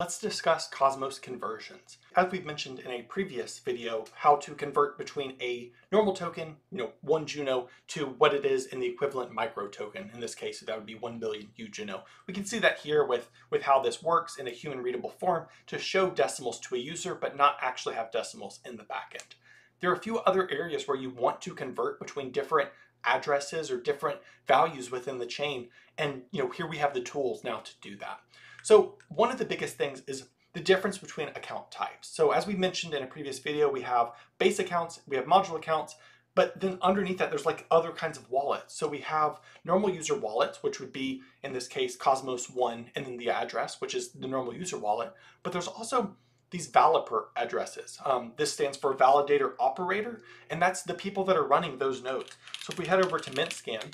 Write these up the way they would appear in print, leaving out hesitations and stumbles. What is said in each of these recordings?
Let's discuss Cosmos conversions. As we've mentioned in a previous video, how to convert between a normal token, one Juno, to what it is in the equivalent micro token. In this case, that would be 1 billion Juno. We can see that here with how this works in a human readable form to show decimals to a user, but not actually have decimals in the backend. There are a few other areas where you want to convert between different addresses or different values within the chain. And here we have the tools now to do that. So one of the biggest things is the difference between account types. So as we mentioned in a previous video, we have base accounts, we have module accounts, but then underneath that, there's like other kinds of wallets. So we have normal user wallets, which would be, in this case, Cosmos1, and then the address, which is the normal user wallet. But there's also these validator addresses. This stands for validator operator, and that's the people that are running those nodes. So if we head over to MintScan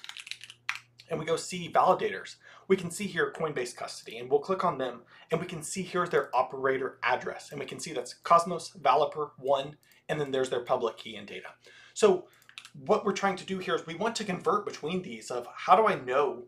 and we go see validators, we can see here Coinbase custody, and we'll click on them and we can see here's their operator address, and we can see that's Cosmos Validator 1, and then there's their public key and data. So what we're trying to do here is we want to convert between these of how do I know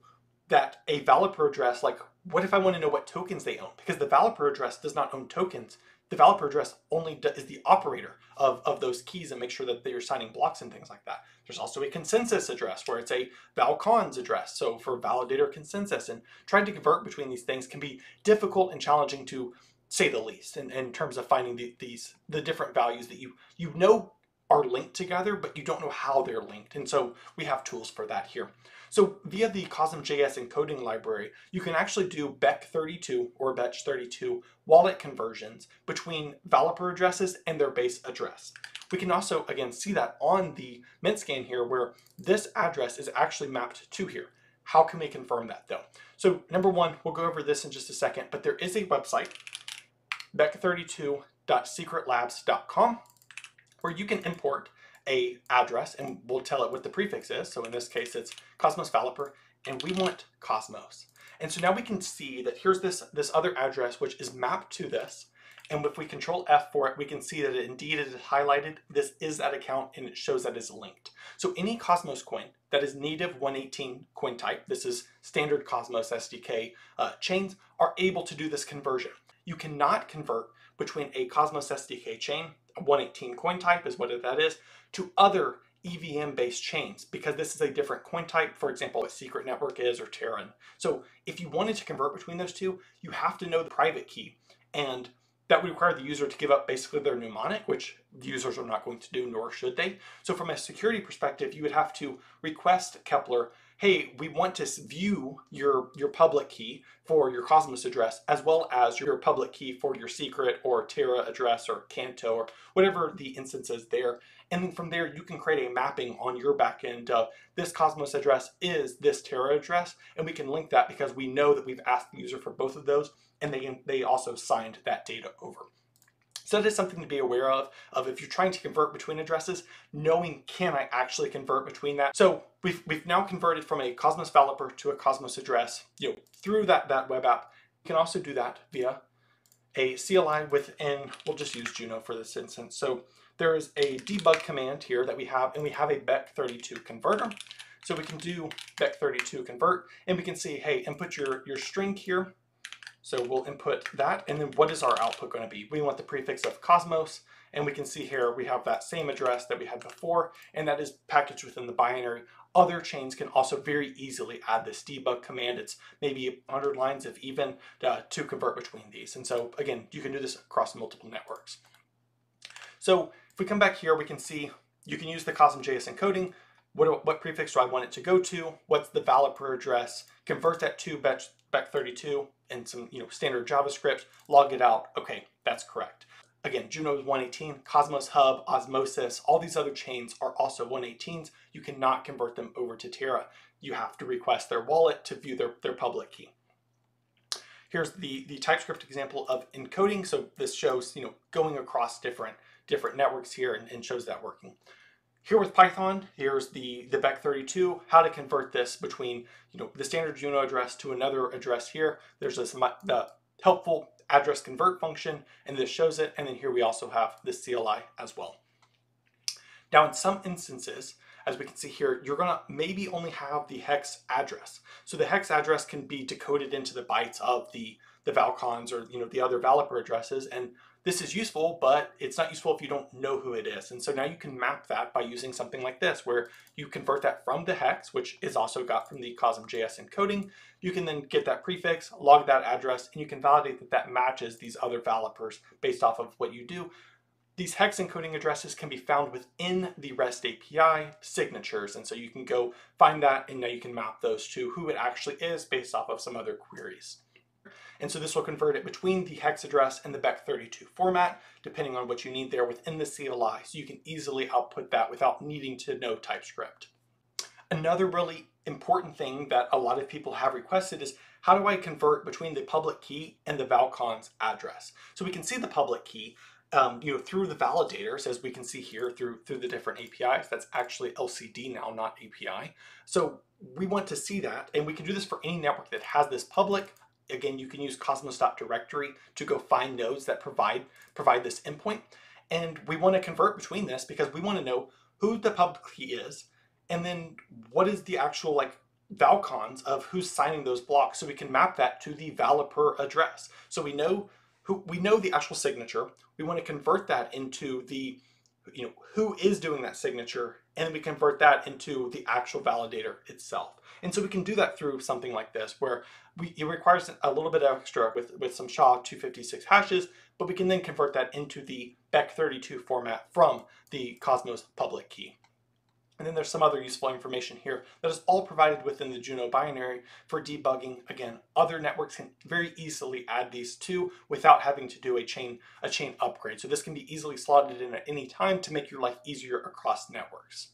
that a validator address, like what if I want to know what tokens they own? Because the validator address does not own tokens. The validator address only is the operator of those keys and make sure that they're signing blocks and things like that. There's also a consensus address where it's a valcons address, so for validator consensus, and trying to convert between these things can be difficult and challenging to say the least in terms of finding the different values that you know are linked together, but you don't know how they're linked. And so we have tools for that here. So via the cosmos.js encoding library, you can actually do BEC32 or BEC32 wallet conversions between validator addresses and their base address. We can also, again, see that on the MintScan here where this address is actually mapped to here. How can we confirm that though? So number one, we'll go over this in just a second, but there is a website, bec32.secretlabs.com, where you can import a address and we'll tell it what the prefix is. So in this case, it's Cosmos Validator, and we want Cosmos. And so now we can see that here's this other address, which is mapped to this. And if we control F for it, we can see that indeed it is highlighted. This is that account and it shows that it's linked. So any Cosmos coin that is native 118 coin type, this is standard cosmos-sdk chains, are able to do this conversion. You cannot convert between a cosmos-sdk chain, 118 coin type is what that is, to other EVM-based chains, because this is a different coin type, for example, what Secret Network is or Terra. So if you wanted to convert between those two, you have to know the private key, and that would require the user to give up basically their mnemonic, which users are not going to do, nor should they. So from a security perspective, you would have to request Kepler, hey, we want to view your public key for your Cosmos address, as well as your public key for your Secret or Terra address or Canto or whatever the instance is there. And then from there, you can create a mapping on your backend of this Cosmos address is this Terra address, and we can link that because we know that we've asked the user for both of those, and they also signed that data over. So that is something to be aware of if you're trying to convert between addresses, knowing can I actually convert between that. So we've now converted from a Cosmos Validator to a Cosmos address, through that web app. You can also do that via a CLI within, we'll just use Juno for this instance. So there is a debug command here that we have, and we have a BEC32 converter. So we can do BEC32 convert, and we can see, hey, input your string here. So we'll input that, and then what is our output going to be? We want the prefix of Cosmos, and we can see here we have that same address that we had before, and that is packaged within the binary. Other chains can also very easily add this debug command. It's maybe 100 lines if even to convert between these. And so again, you can do this across multiple networks. So if we come back here, we can see you can use the cosmos.js encoding. What prefix do I want it to go to? What's the validator address? Convert that to BEC32 and some standard JavaScript, log it out. Okay, that's correct. Again, Juno is 118, Cosmos Hub, Osmosis, all these other chains are also 118s. You cannot convert them over to Terra. You have to request their wallet to view their public key. Here's the TypeScript example of encoding. So this shows going across different networks here and shows that working. Here with Python, here's the BEC32, how to convert this between the standard Juno address to another address here. There's the helpful address convert function, and this shows it. And then here we also have the CLI as well. Now in some instances, as we can see here, you're gonna maybe only have the hex address. So the hex address can be decoded into the bytes of the the valcons or the other developer addresses. And this is useful, but it's not useful if you don't know who it is. And so now you can map that by using something like this, where you convert that from the hex, which is also got from the cosmos.js encoding. You can then get that prefix, log that address, and you can validate that that matches these other developers based off of what you do. These hex encoding addresses can be found within the REST API signatures. And so you can go find that, and now you can map those to who it actually is based off of some other queries. And so this will convert it between the hex address and the BEC32 format, depending on what you need there within the CLI. So you can easily output that without needing to know TypeScript. Another really important thing that a lot of people have requested is, how do I convert between the public key and the valcon's address? So we can see the public key through the validators, as we can see here through the different APIs. That's actually LCD now, not API. So we want to see that, and we can do this for any network that has this public. Again, you can use cosmos.directory to go find nodes that provide this endpoint. And we want to convert between this because we want to know who the public key is, and then what is the actual valcons of who's signing those blocks, so we can map that to the developer address. So we know the actual signature. We want to convert that into the who is doing that signature, and then we convert that into the actual validator itself. And so we can do that through something like this, where it requires a little bit extra with some SHA-256 hashes, but we can then convert that into the BEC32 format from the Cosmos public key. And then there's some other useful information here that is all provided within the Juno binary for debugging. Again, other networks can very easily add these too without having to do a chain upgrade. So this can be easily slotted in at any time to make your life easier across networks.